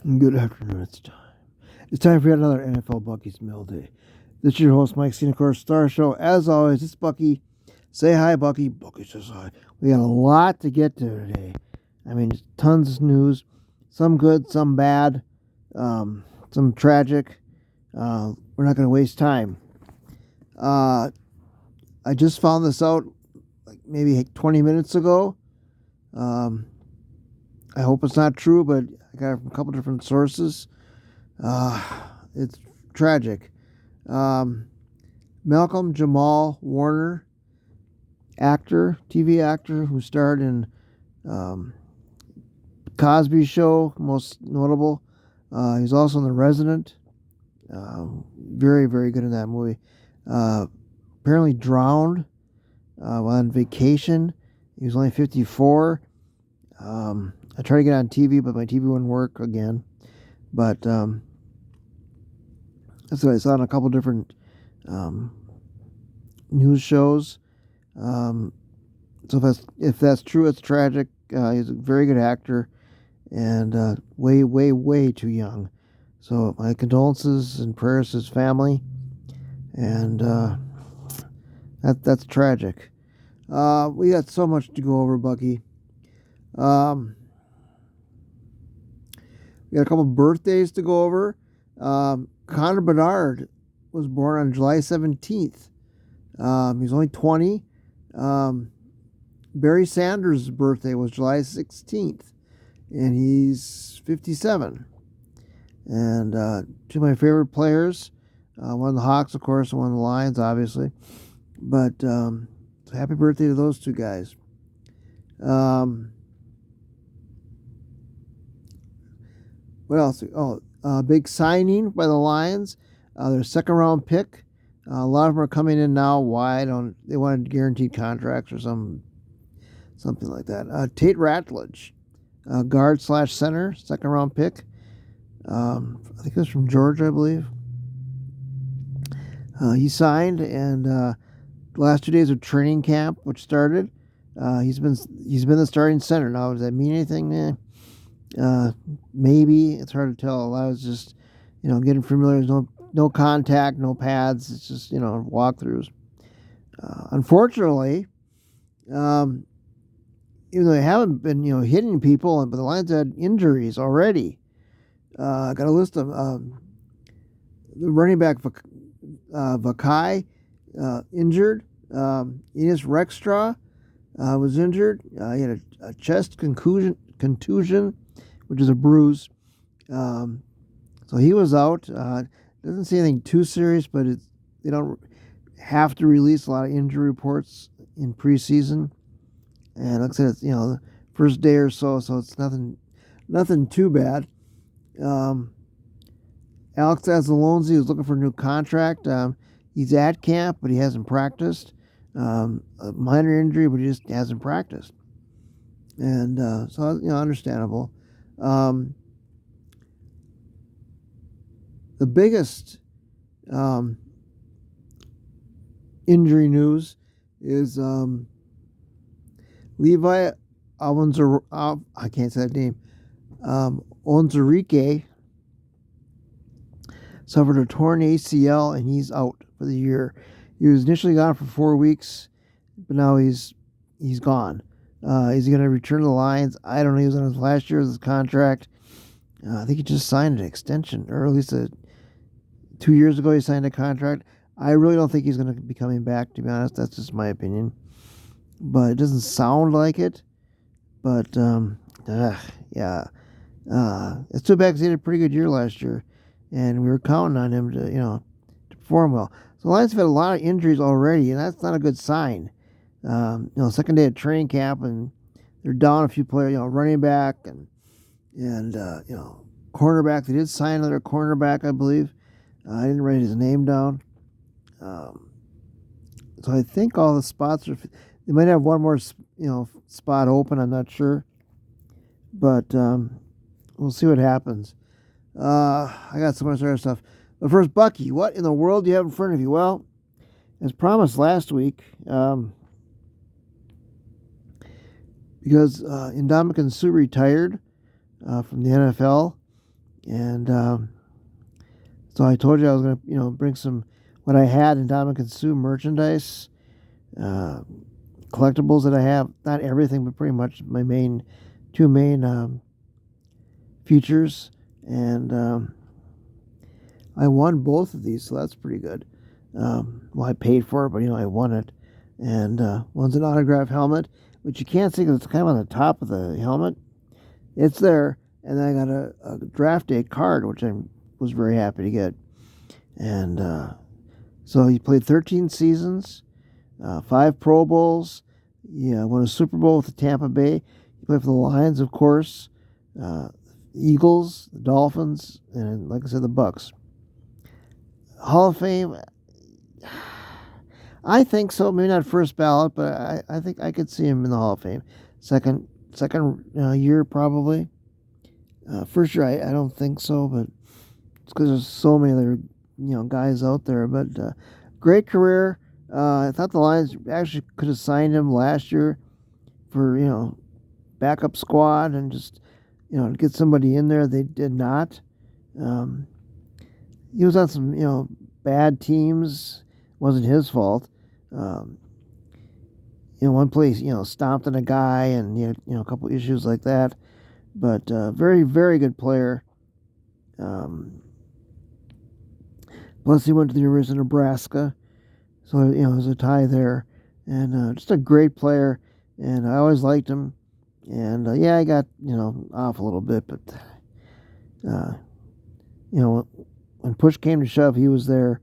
Good afternoon. It's time. It's time for yet another NFL Bucky's Mail Day. This is your host, Mike Cena, of course, Star Show. As always, it's Bucky. Say hi, Bucky. Bucky says hi. We got a lot to get to today. I mean, tons of news. Some good, some bad, some tragic. We're not going to waste time. I just found this out like maybe 20 minutes ago. I hope it's not true, but I got it from a couple different sources. It's tragic. Malcolm Jamal Warner, TV actor who starred in Cosby Show, most notable. He's also in The Resident. Very, very good in that movie. Apparently drowned while on vacation. He was only 54. I tried to get on TV, but my TV wouldn't work again. But that's what I saw on a couple different news shows. So if that's true, it's tragic. He's a very good actor, and way, way, way too young. So my condolences and prayers to his family, and that's tragic. We got so much to go over, Bucky. We got a couple birthdays to go over. Connor Bedard was born on July 17th. He's only 20. Barry Sanders' birthday was July 16th, and he's 57. And two of my favorite players, one of the Hawks, of course, and one of the Lions, obviously. But so happy birthday to those two guys. What else? Big signing by the Lions. Their second round pick. A lot of them are coming in now. Why? They wanted guaranteed contracts or something like that. Tate Ratledge, guard / center, second round pick. I think it was from Georgia, I believe. He signed, and the last 2 days of training camp, which started, he's been the starting center. Now, does that mean anything? Maybe. It's hard to tell. A lot of it's just, getting familiar. There's no contact, no pads. It's just, walkthroughs. Unfortunately, even though they haven't been, hitting people, but the Lions had injuries already. I got a list of the running back Vakai injured. Enos Rextra was injured. He had a chest contusion, which is a bruise. So he was out. Doesn't see anything too serious, but they don't have to release a lot of injury reports in preseason. And like I said, it's the first day or so it's nothing too bad. Alex Anzalone is looking for a new contract. He's at camp, but he hasn't practiced. A minor injury, but he just hasn't practiced. And so, understandable. The biggest injury news is Levi I can't say that name. Onwuzurike suffered a torn ACL, and he's out for the year. He was initially gone for 4 weeks, but now he's gone. Is he going to return to the Lions? I don't know. He was on his last year of his contract. I think he just signed an extension, or at least 2 years ago he signed a contract. I really don't think he's going to be coming back, to be honest. That's just my opinion. But it doesn't sound like it. But, yeah. It's too bad because he had a pretty good year last year, and we were counting on him to perform well. So the Lions have had a lot of injuries already, and that's not a good sign. Second day of training camp, and they're down a few players, running back and cornerback. They did sign another cornerback, I believe. I didn't write his name down. So I think all the spots are. They might have one more, spot open. I'm not sure, but we'll see what happens. I got so much other stuff. But first, Bucky, what in the world do you have in front of you? Well, as promised last week, because Ndamukong Suh retired from the NFL, And so I told you I was going to, bring some what I had in Dominican Sue merchandise, uh, collectibles that I have. Not everything, but pretty much my two main features. And I won both of these, so that's pretty good. Well, I paid for it, but I won it. And one's an autograph helmet, which you can't see because it's kind of on the top of the helmet. It's there. And then I got a draft day card, which I was very happy to get. And so he played 13 seasons, 5 Pro Bowls. Yeah, won a Super Bowl with the Tampa Bay. He played for the Lions, of course, Eagles, the Dolphins, and like I said, the Bucks. Hall of Fame, I think so. Maybe not first ballot, but I think I could see him in the Hall of Fame. Second year probably. First year I don't think so, but it's because there's so many other guys out there. But great career. I thought the Lions actually could have signed him last year for backup squad and just to get somebody in there. They did not. He was on some bad teams. Wasn't his fault. One place stomped on a guy and a couple issues like that. But very, very good player. Plus, he went to the University of Nebraska, so there's a tie there. And just a great player, and I always liked him. And yeah, I got off a little bit, but when push came to shove, he was there,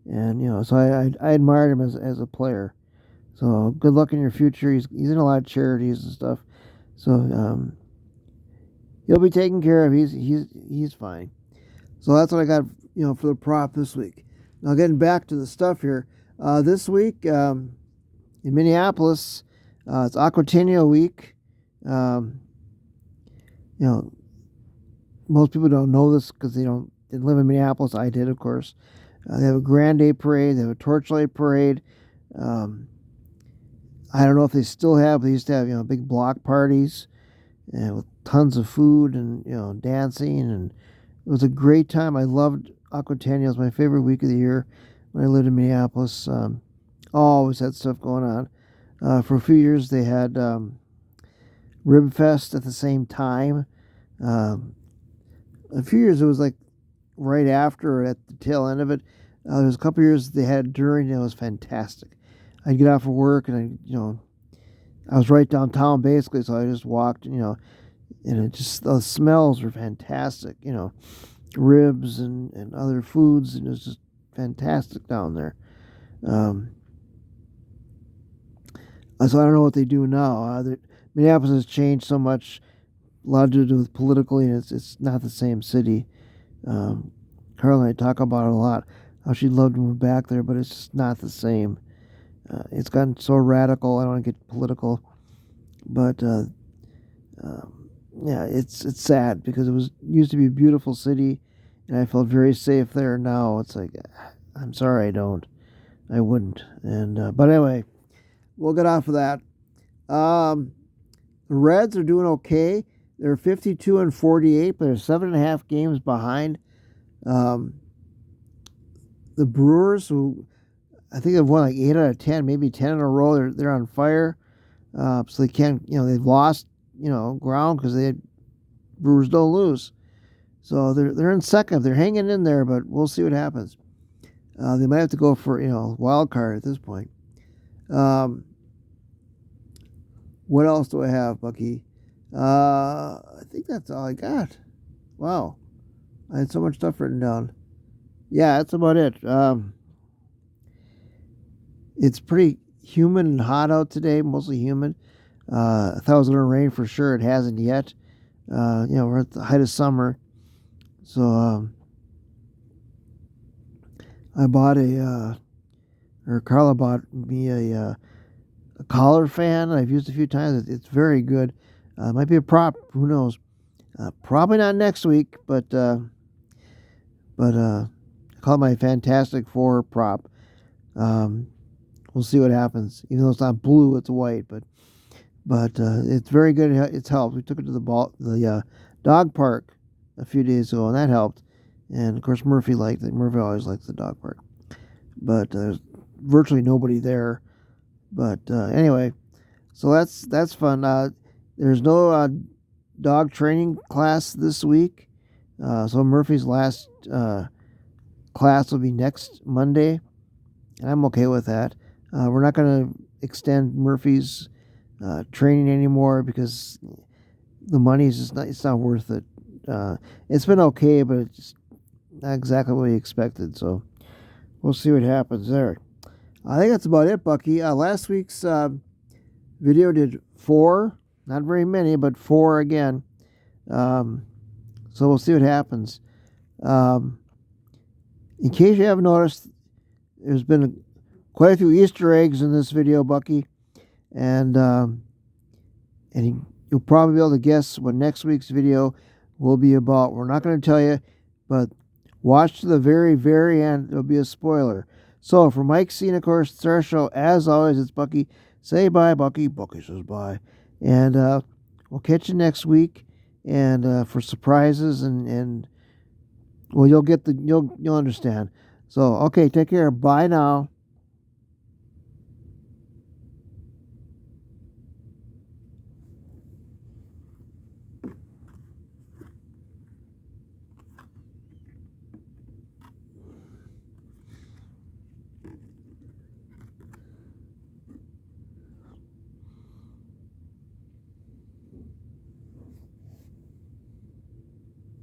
and so I admired him as a player. So good luck in your future. He's in a lot of charities and stuff. So he'll be taken care of. He's fine. So that's what I got for the prop this week. Now getting back to the stuff here. This week in Minneapolis, it's Aquatinho week. Most people don't know this because they didn't live in Minneapolis. I did, of course. They have a Grand Day parade. They have a Torchlight parade. I don't know if they still have. They used to have big block parties and with tons of food and dancing, and it was a great time. I loved Aquatinho. It was my favorite week of the year when I lived in Minneapolis. Always had stuff going on. For a few years they had Rib Fest at the same time. A few years it was like right after or at the tail end of it. There was a couple years they had it during, and it was fantastic. I'd get off of work and I was right downtown basically, so I just walked, and it just, the smells were fantastic, ribs and other foods, and it was just fantastic down there. So I don't know what they do now. Minneapolis has changed so much, a lot to do with politically, and it's not the same city. Carla and I talk about it a lot, how she'd love to move back there, but it's just not the same. It's gotten so radical. I don't want to get political, but yeah, it's sad because it used to be a beautiful city, and I felt very safe there. Now it's like, I'm sorry, I wouldn't. And but anyway, we'll get off of that. The Reds are doing okay. They're 52-48, but they're 7.5 games behind. The Brewers, who I think they've won like 8 out of 10, maybe 10 in a row. They're on fire. So they can't, they've lost, ground because Brewers don't lose. So they're in second. They're hanging in there, but we'll see what happens. They might have to go for, wild card at this point. What else do I have, Bucky? I think that's all I got. Wow. I had so much stuff written down. Yeah, that's about it. It's pretty humid and hot out today, mostly humid. I thought it was going to rain for sure. It hasn't yet. We're at the height of summer. So I bought Carla bought me a collar fan. I've used it a few times. It's very good. It might be a prop. Who knows? Probably not next week, but I call it my Fantastic Four prop. We'll see what happens. Even though it's not blue, it's white, but it's very good. It's helped. We took it to the dog park a few days ago, and that helped. And of course, Murphy liked it. Murphy always likes the dog park, but there's virtually nobody there. But anyway, so that's fun. There's no dog training class this week, so Murphy's last class will be next Monday, and I'm okay with that. We're not going to extend Murphy's training anymore because the money is just not, it's not worth it. It's been okay, but it's not exactly what we expected. So we'll see what happens there. I think that's about it, Bucky. Last week's video did 4, not very many, but 4 again. So we'll see what happens. In case you haven't noticed, there's been quite a few Easter eggs in this video, Bucky, and you'll probably be able to guess what next week's video will be about. We're not going to tell you, but watch to the very, very end. There'll be a spoiler. So for Mike C and of course Star Show, as always, it's Bucky. Say bye, Bucky. Bucky says bye, and we'll catch you next week. And for surprises and well, you'll understand. So okay, take care. Bye now.